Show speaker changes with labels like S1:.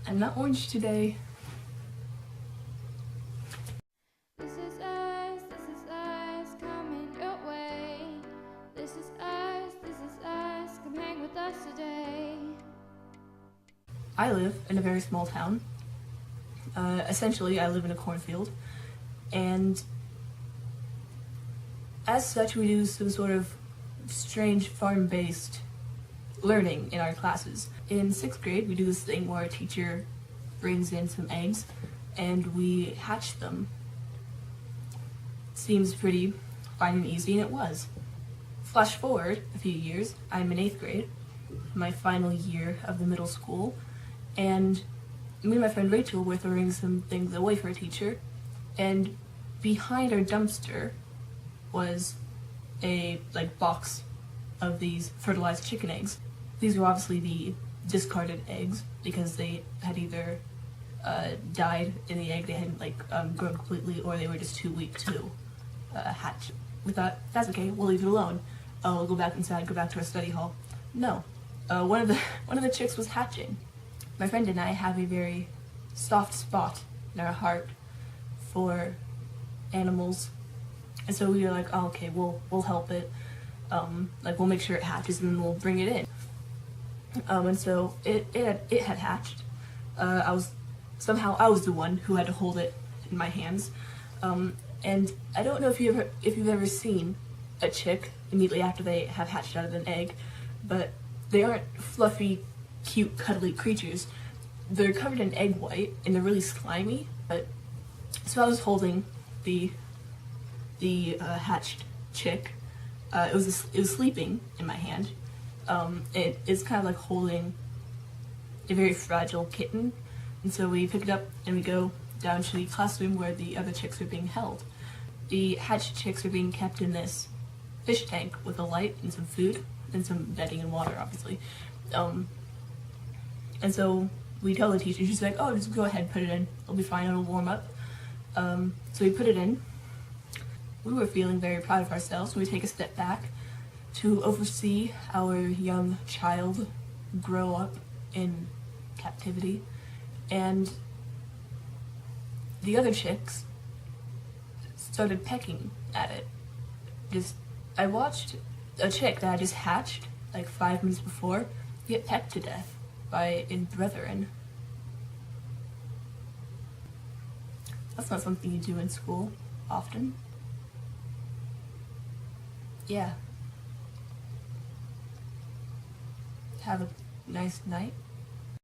S1: I'm not orange today.
S2: This is us, coming your way. This is us, come hang with us today.
S1: I live in a very small town. Essentially, I live in a cornfield, and as such, we do some sort of strange farm-based learning in our classes. In 6th grade, we do this thing where our teacher brings in some eggs, and we hatch them. Seems pretty fine and easy, and it was. Flash forward a few years, I'm in 8th grade, my final year of the middle school, and me and my friend Rachel were throwing some things away for a teacher, and behind our dumpster was a box of these fertilized chicken eggs. These were obviously the discarded eggs because they had either died in the egg, they hadn't grown completely, or they were just too weak to hatch. We thought, that's okay, we'll leave it alone. We'll go back inside, go back to our study hall. No, one of the chicks was hatching. My friend and I have a very soft spot in our heart for animals, and so we were like, oh, okay, we'll help it. We'll make sure it hatches and then we'll bring it in. And so it had hatched. I was the one who had to hold it in my hands. And I don't know if you've ever seen a chick immediately after they have hatched out of an egg, but they aren't fluffy, cute, cuddly creatures. They're covered in egg white and they're really slimy. But so I was holding the hatched chick. It was sleeping in my hand. It is kind of like holding a very fragile kitten, and so we pick it up and we go down to the classroom where the other chicks are being held. The hatched chicks are being kept in this fish tank with a light and some food and some bedding and water, obviously. And so we tell the teacher, she's like, oh, just go ahead, put it in. It'll be fine, it'll warm up. So we put it in. We were feeling very proud of ourselves, so we take a step back to oversee our young child grow up in captivity. And the other chicks started pecking at it. I watched a chick that I just hatched 5 minutes before get pecked to death by its brethren. That's not something you do in school often. Yeah. Have a nice night.